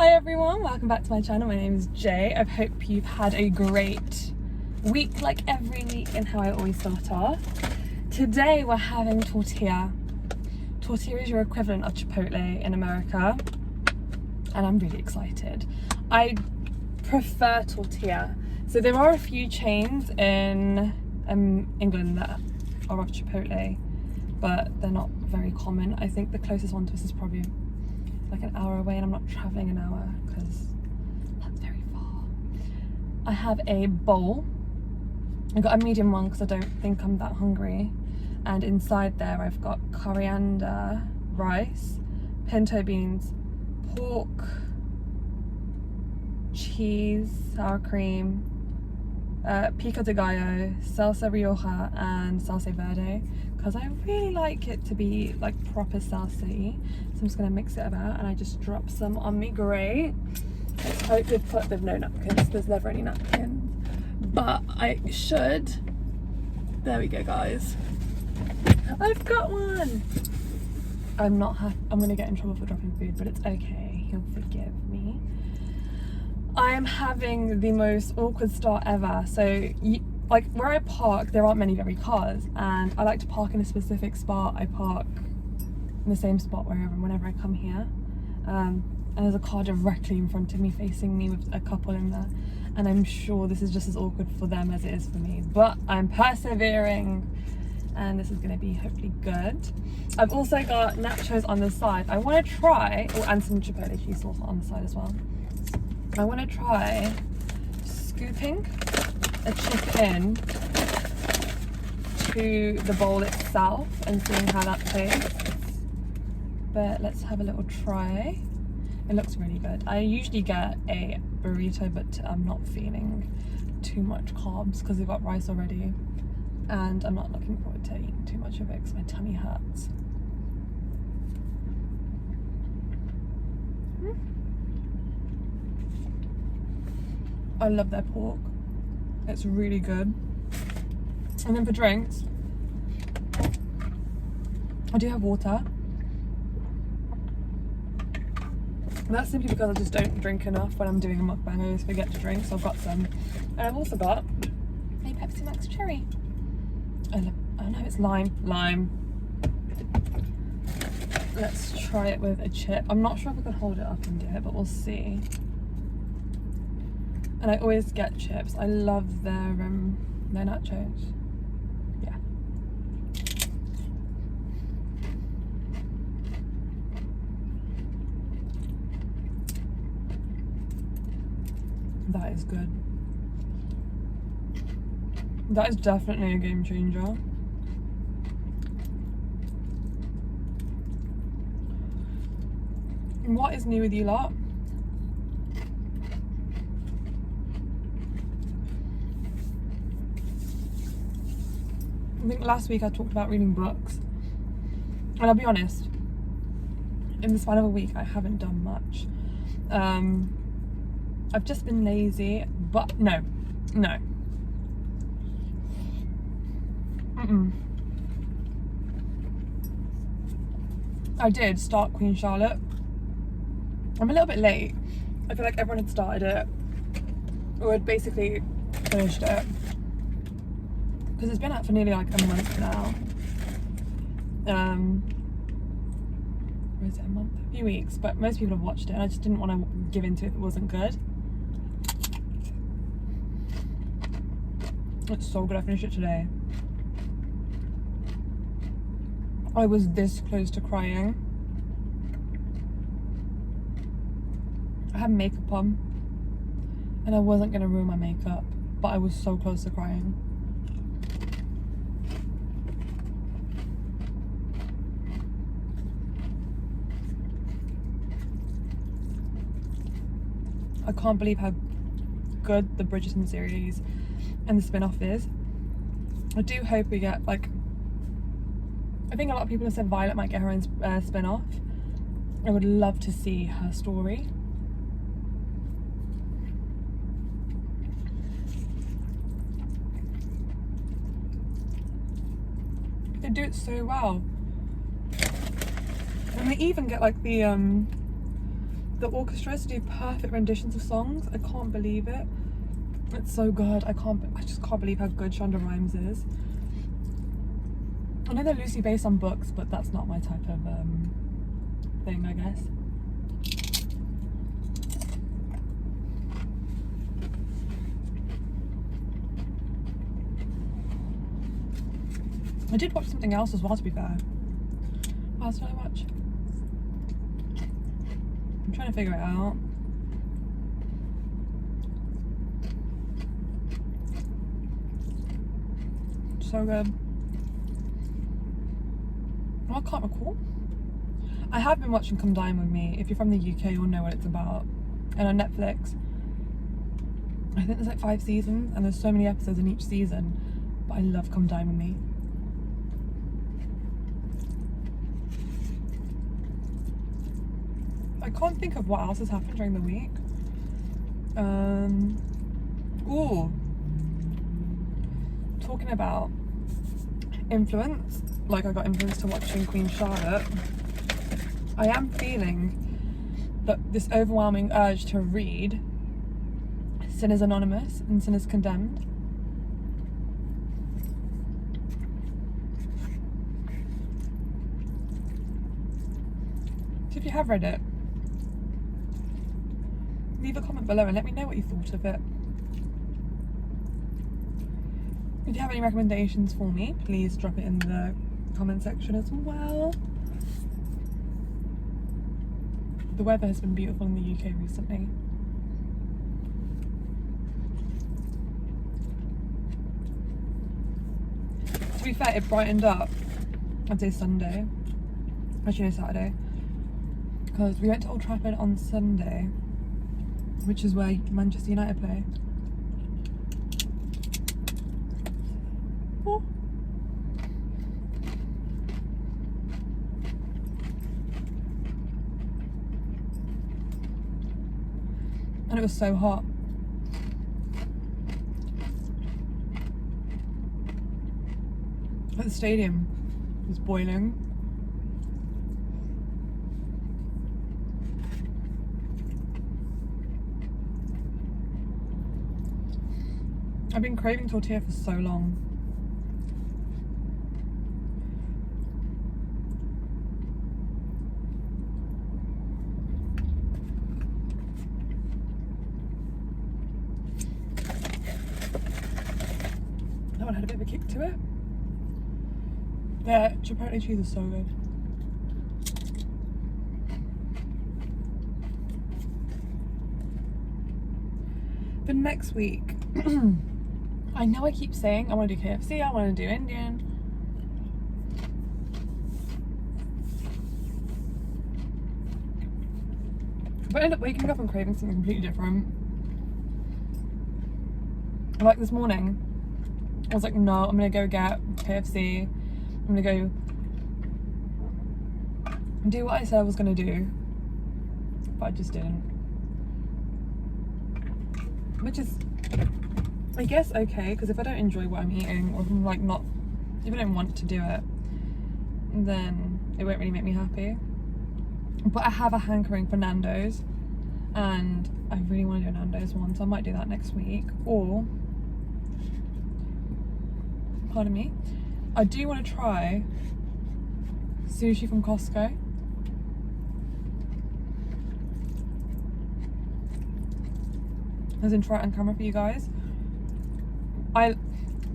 Hi everyone, welcome back to my channel. My name is Jay. I hope you've had a great week like every week and how I always start off. Today we're having tortilla. Tortilla is your equivalent of chipotle in America and I'm really excited. I prefer tortilla. So there are a few chains in England that are of chipotle, but they're not very common. I think the closest one to us is probably like an hour away, and I'm not traveling an hour because that's very far. I have a bowl. I got a medium one because I don't think I'm that hungry, and inside there I've got coriander, rice, pinto beans, pork, cheese, sour cream, pico de gallo, salsa rioja and salsa verde, because I really like it to be like proper salsa-y. So I'm just going to mix it about, and I just drop some on me. Great. Let's hope they've put with no napkins. There's never any napkins, but I should. There we go, guys. I've got one. I'm not happy. I'm going to get in trouble for dropping food, but it's okay. He'll forgive me. I am having the most awkward start ever. So like where I park, there aren't many very cars, and I like to park in a specific spot. I park in the same spot whenever I come here, and there's a car directly in front of me facing me with a couple in there, and I'm sure this is just as awkward for them as it is for me, but I'm persevering and this is going to be hopefully good. I've also got nachos on the side. I want to try, and some chipotle cheese sauce on the side as well. I want to try scooping a chip in to the bowl itself and seeing how that tastes. But let's have a little try. It looks really good. I usually get a burrito, but I'm not feeling too much carbs because we've got rice already. And I'm not looking forward to eating too much of it because my tummy hurts. I love their pork. It's really good. And then for drinks, I do have water. And that's simply because I just don't drink enough when I'm doing a mukbang. I always forget to drink, so I've got some. And I've also got a Pepsi Max cherry. Oh no, it's lime. Let's try it with a chip. I'm not sure if I can hold it up and do it, but we'll see. And I always get chips. I love their nachos. Yeah. That is good. That is definitely a game changer. And what is new with you lot? I think last week I talked about reading books, and I'll be honest, in the span of a week I haven't done much. I've just been lazy, but no. I did start Queen Charlotte. I'm a little bit late. I feel like everyone had started it, or had basically finished it. Because it's been out for nearly like a month now. Or is it a month? A few weeks, but most people have watched it, and I just didn't want to give into it if it wasn't good. It's so good. I finished it today. I was this close to crying. I had makeup on, and I wasn't going to ruin my makeup, but I was so close to crying. I can't believe how good the Bridgerton series and the spin-off is. I do hope we get, like, I think a lot of people have said Violet might get her own spin-off. I would love to see her story. They do it so well. And they even get like the the orchestras do perfect renditions of songs. I can't believe it. It's so good. I just can't believe how good Shonda Rhimes is. I know they're loosely based on books, but that's not my type of thing, I guess. I did watch something else as well, to be fair. What else did I watch? I'm trying to figure it out. So good. Oh, I can't recall. I have been watching Come Dine With Me. If you're from the UK, you'll know what it's about. And on Netflix, I think there's like 5 seasons, and there's so many episodes in each season. But I love Come Dine With Me. I can't think of what else has happened during the week. Ooh. Talking about influence, like I got influenced to watching Queen Charlotte. I am feeling that this overwhelming urge to read Sinners Anonymous and Sinners Condemned. So if you have read it, leave a comment below and let me know what you thought of it. If you have any recommendations for me, please drop it in the comment section as well. The weather has been beautiful in the UK recently. To be fair, it brightened up, I'd say Sunday. Actually no, Saturday. Because we went to Old Trafford on Sunday, which is where Manchester United play. Oh. And it was so hot. But the stadium was boiling. I've been craving tortilla for so long. That one had a bit of a kick to it. Yeah, chipotle cheese is so good. For next week, I know I keep saying I want to do KFC, I want to do Indian. But I end up waking up and craving something completely different. Like this morning, I was like, no, I'm going to go get KFC. I'm going to go do what I said I was going to do. But I just didn't. Which is, I guess, okay, because if I don't enjoy what I'm eating, or if I'm like not, if I don't want to do it, then it won't really make me happy. But I have a hankering for Nando's, and I really want to do a Nando's one, so I might do that next week. Or, pardon me, I do want to try sushi from Costco. As in, try it on camera for you guys. I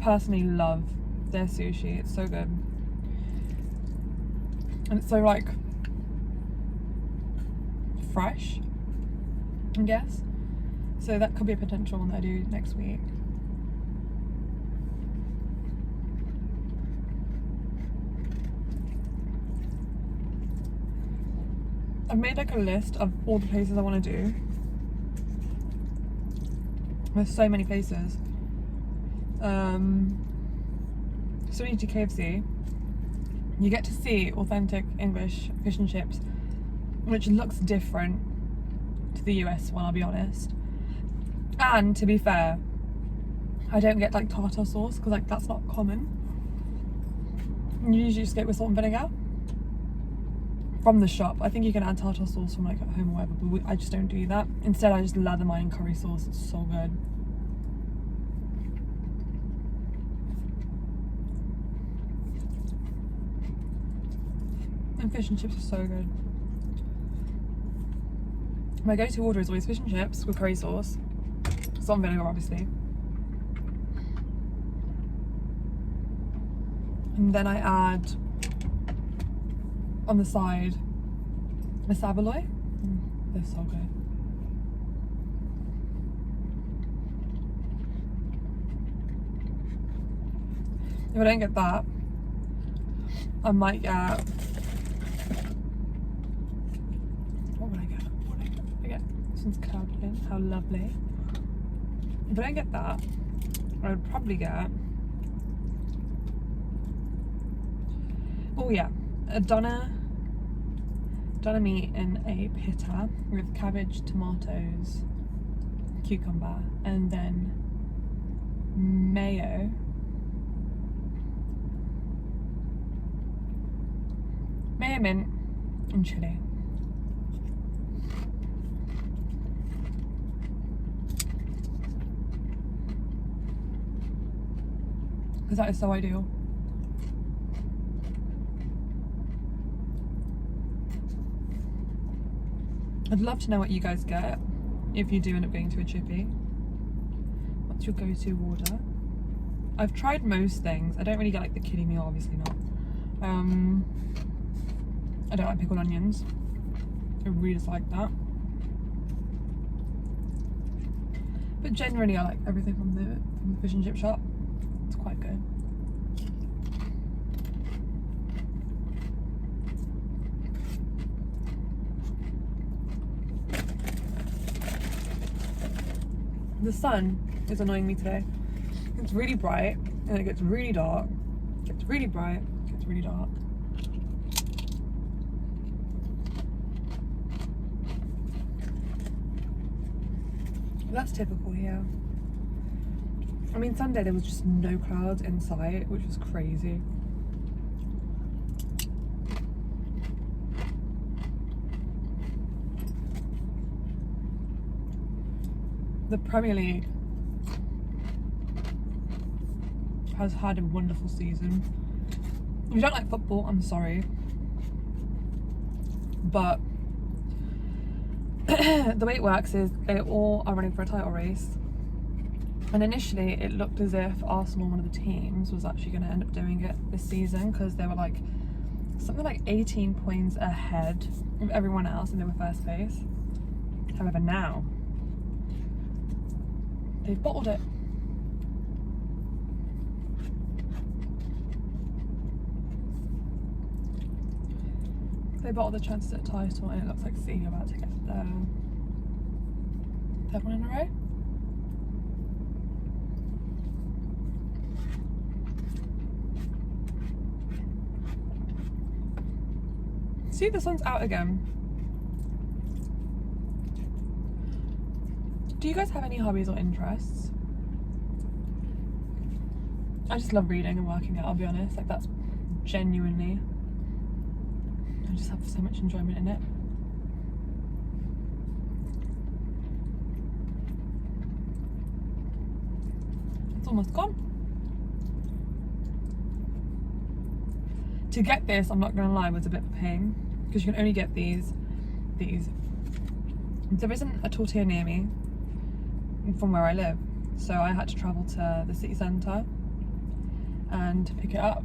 personally love their sushi. It's so good. And it's so like fresh, I guess. So that could be a potential one that I do next week. I've made like a list of all the places I want to do. There's so many places. So when you do KFC, you get to see authentic English fish and chips, which looks different to the US one, I'll be honest. And to be fair, I don't get like tartar sauce because like that's not common. You usually just get with salt and vinegar from the shop. I think you can add tartar sauce from like at home or whatever, but I just don't do that. Instead, I just lather mine in curry sauce. It's so good. And fish and chips are so good. My go-to order is always fish and chips with curry sauce, salt and vinegar, obviously. And then I add on the side a saveloy. They're so good. If I don't get that, I might get, what would I get? This one's curved in. How lovely. If I don't get that, I would probably get, oh yeah, a doner meat in a pita with cabbage, tomatoes, cucumber, and then mayo, mint, and chili. Because that is so ideal. I'd love to know what you guys get if you do end up going to a chippy. What's your go-to order? I've tried most things. I don't really get like the kiddie meal, obviously not. I don't like pickled onions. I really dislike that. But generally I like everything from the fish and chip shop. It's quite good. The sun is annoying me today. It's really bright and it gets really dark. It gets really bright, it gets really dark. That's typical here. I mean, Sunday there was just no clouds in sight, which was crazy. The Premier League has had a wonderful season. If you don't like football, I'm sorry. But the way it works is they all are running for a title race. And initially it looked as if Arsenal, one of the teams, was actually going to end up doing it this season because they were like something like 18 points ahead of everyone else and they were first place. However, now they've bottled it. They bottled the chances at a title and it looks like City are about to get their third one in a row. See, the sun's out again. Do you guys have any hobbies or interests? I just love reading and working out, I'll be honest. Like, that's genuinely, I just have so much enjoyment in it. It's almost gone. To get this, I'm not gonna lie, was a bit of a pain because you can only get these. There isn't a tortilla near me from where I live, so I had to travel to the city centre and pick it up.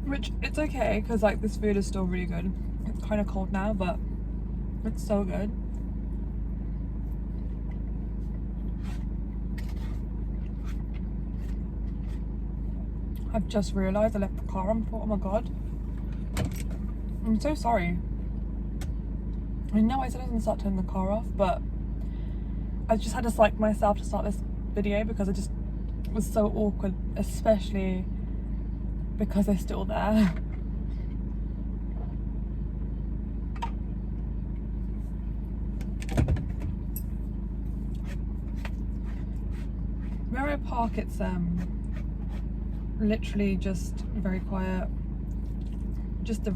Which, it's okay because like this food is still really good. It's kind of cold now, but it's so good. I've just realised I left the car on. Oh my god. I'm so sorry. I know I said I was going to start turning the car off, but I just had to psych myself to start this video because I just was so awkward, especially because they're still there. Where I park, it's literally just very quiet. Just the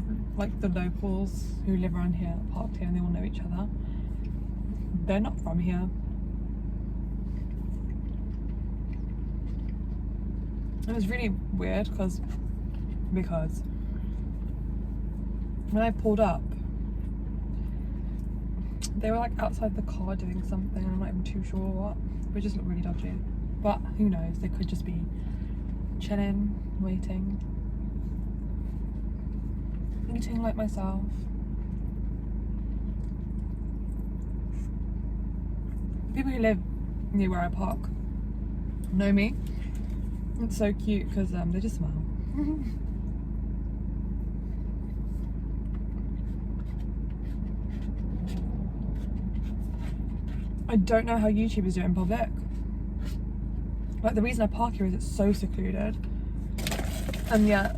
locals who live around here parked here, and they all know each other. They're not from here. It was really weird because when I pulled up, they were like outside the car doing something. I'm not even too sure what. It just looked really dodgy. But who knows? They could just be chilling, waiting, eating like myself. People who live near where I park know me. It's so cute because they just smile. I don't know how YouTubers do it in public. Like, the reason I park here is it's so secluded, and yet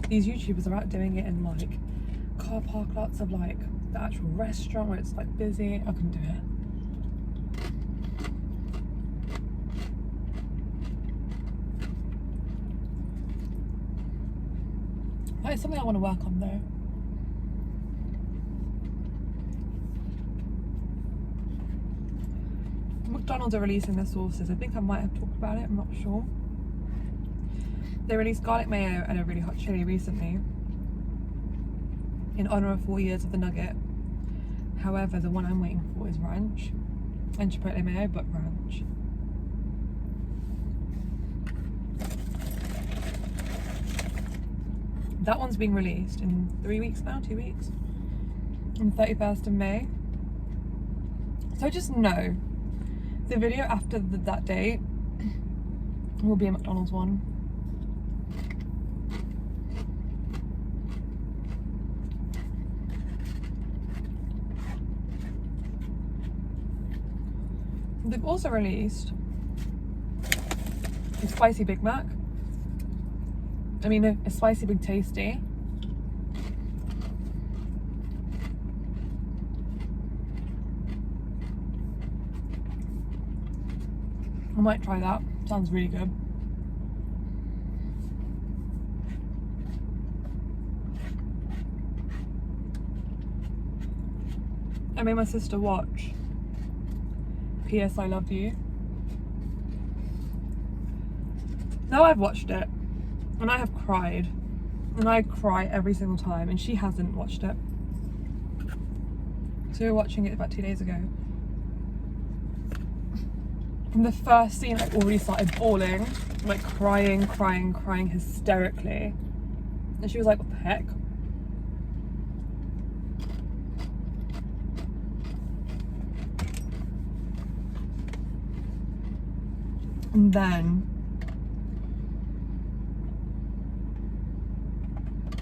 these YouTubers are out doing it in like car park lots of like the actual restaurant where it's like busy. I couldn't do it. Like, it's something I want to work on though. McDonald's are releasing their sauces. I think I might have talked about it, I'm not sure. They released garlic mayo and a really hot chili recently in honour of 4 years of the nugget. However, the one I'm waiting for is ranch and chipotle mayo, but ranch. That one's being released in 3 weeks now, 2 weeks, on the 31st of May. So just know the video after that date will be a McDonald's one. They've also released a spicy Big Mac. I mean, a spicy Big Tasty. I might try that. Sounds really good. I made my sister watch P.S. I Love You. Now I've watched it, and I have cried, and I cry every single time, and she hasn't watched it. So we were watching it about 2 days ago. From the first scene, I already started bawling, like crying hysterically. And she was like, what the heck? And then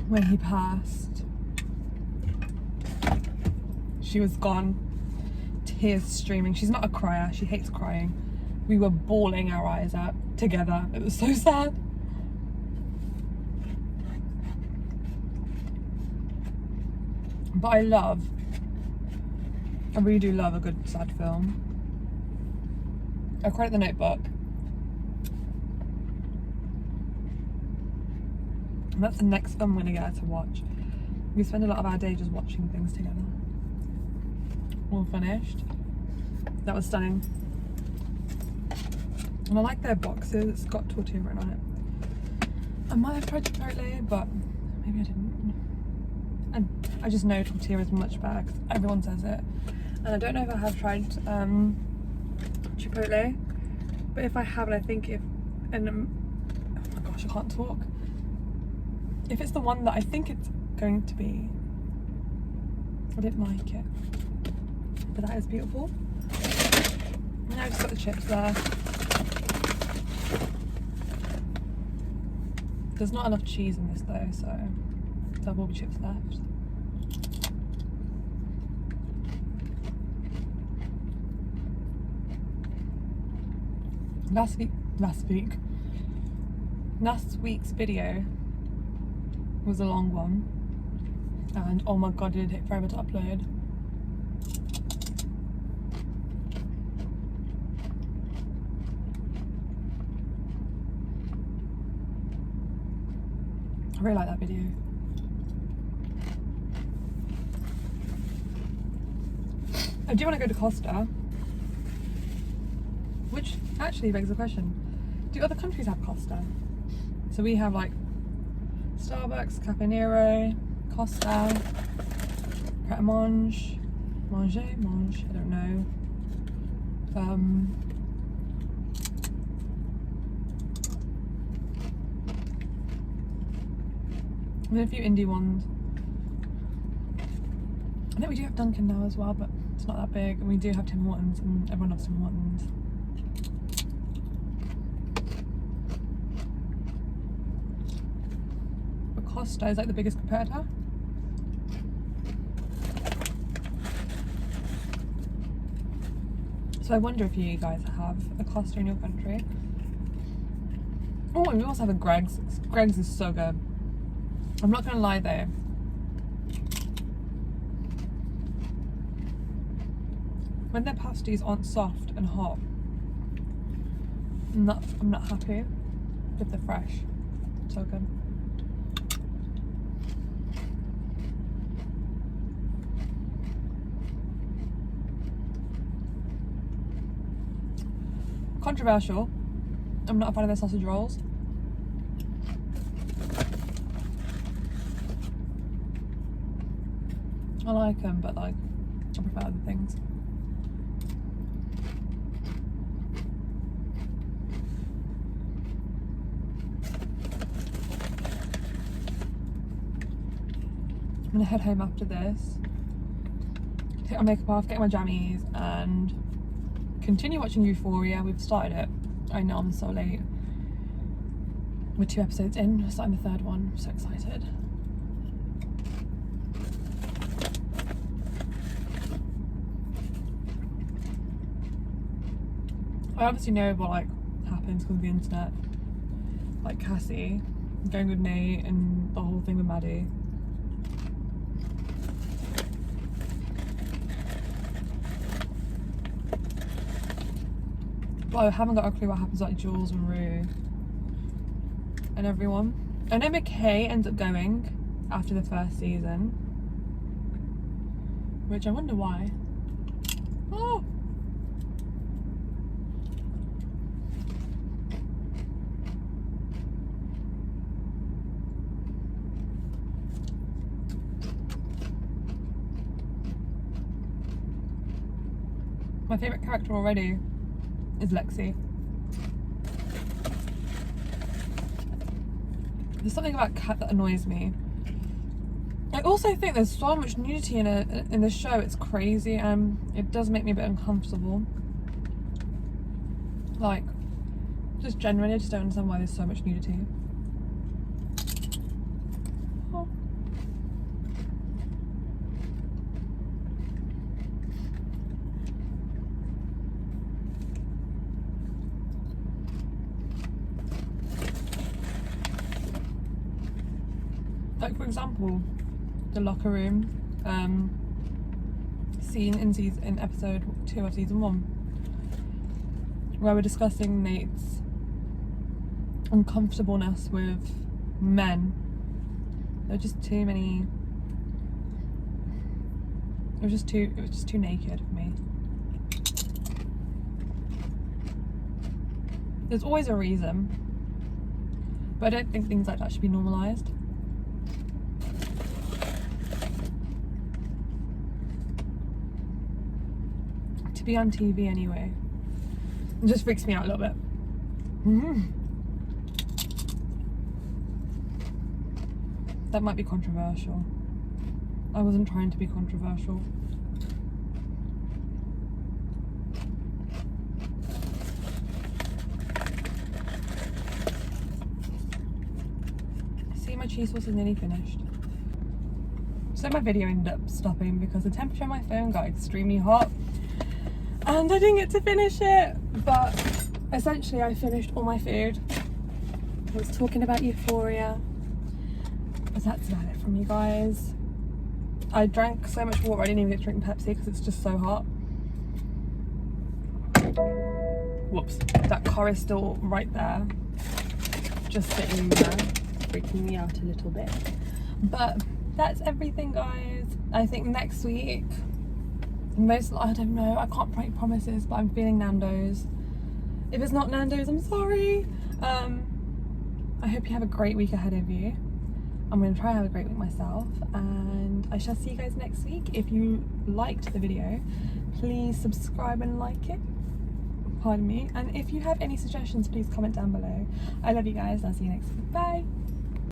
when he passed, she was gone, tears streaming. She's not a crier, she hates crying. We were bawling our eyes out together. It was so sad. But I really do love a good sad film. I cried at The Notebook. And that's the next film we're gonna get her to watch. We spend a lot of our day just watching things together. All finished. That was stunning. And I like their boxes. It's got tortilla written on it. I might have tried chipotle, but maybe I didn't. And I just know tortilla is much better because everyone says it. And I don't know if I have tried chipotle, but if I haven't, I think if, and oh my gosh, I can't talk. If it's the one that I think it's going to be, I didn't like it. But that is beautiful. And I've just got the chips there. There's not enough cheese in this though, so there will be chips left. Last week's video was a long one, and oh my god, did it take forever to upload. I really like that video. I do want to go to Costa, which actually begs the question, do other countries have Costa? So we have like Starbucks, Caffè Nero, Costa, Pret a Manger, Mange, I don't know. And then a few indie ones. I think we do have Dunkin' now as well, but it's not that big. And we do have Tim Hortons, and everyone loves Tim Hortons. But Costa is like the biggest competitor. So I wonder if you guys have a Costa in your country. Oh, and we also have a Greggs. Greggs is so good. I'm not gonna lie though. When their pasties aren't soft and hot, I'm not happy with the fresh. So good. Controversial. I'm not a fan of their sausage rolls. I like them, but like, I prefer other things. I'm gonna head home after this, take my makeup off, get my jammies, and continue watching Euphoria. We've started it. I know I'm so late. We're 2 episodes in, we're starting the 3rd one. I'm so excited. I obviously know what like happens because of the internet. Like Cassie going with Nate and the whole thing with Maddie. But I haven't got a clue what happens like Jules and Rue and everyone. I know McKay ends up going after the 1st season, which I wonder why. Oh! My favourite character already is Lexi. There's something about Kat that annoys me. I also think there's so much nudity in this show, it's crazy, and it does make me a bit uncomfortable. Like, just generally, I just don't understand why there's so much nudity. Oh. Like, for example, the locker room scene in episode 2 of season 1, where we're discussing Nate's uncomfortableness with men. There are just too many. It was just too naked for me. There's always a reason, but I don't think things like that should be normalised. To be on TV anyway. It just freaks me out a little bit. That might be controversial. I wasn't trying to be controversial. See, my cheese sauce is nearly finished. So my video ended up stopping because the temperature on my phone got extremely hot and I didn't get to finish it, but essentially I finished all my food. I was talking about Euphoria, but that's about it from you guys. I drank so much water I didn't even get to drink Pepsi because it's just so hot. Whoops, that car is still right there, just sitting there. freaking me out a little bit. But that's everything, guys. I think next week, I don't know, I can't make promises, but I'm feeling Nando's. If it's not Nando's, I'm sorry. I hope you have a great week ahead of you. I'm going to try and have a great week myself, and I shall see you guys next week. If you liked the video, please subscribe and like it. Pardon me. And if you have any suggestions, please comment down below. I love you guys. I'll see you next week. Bye.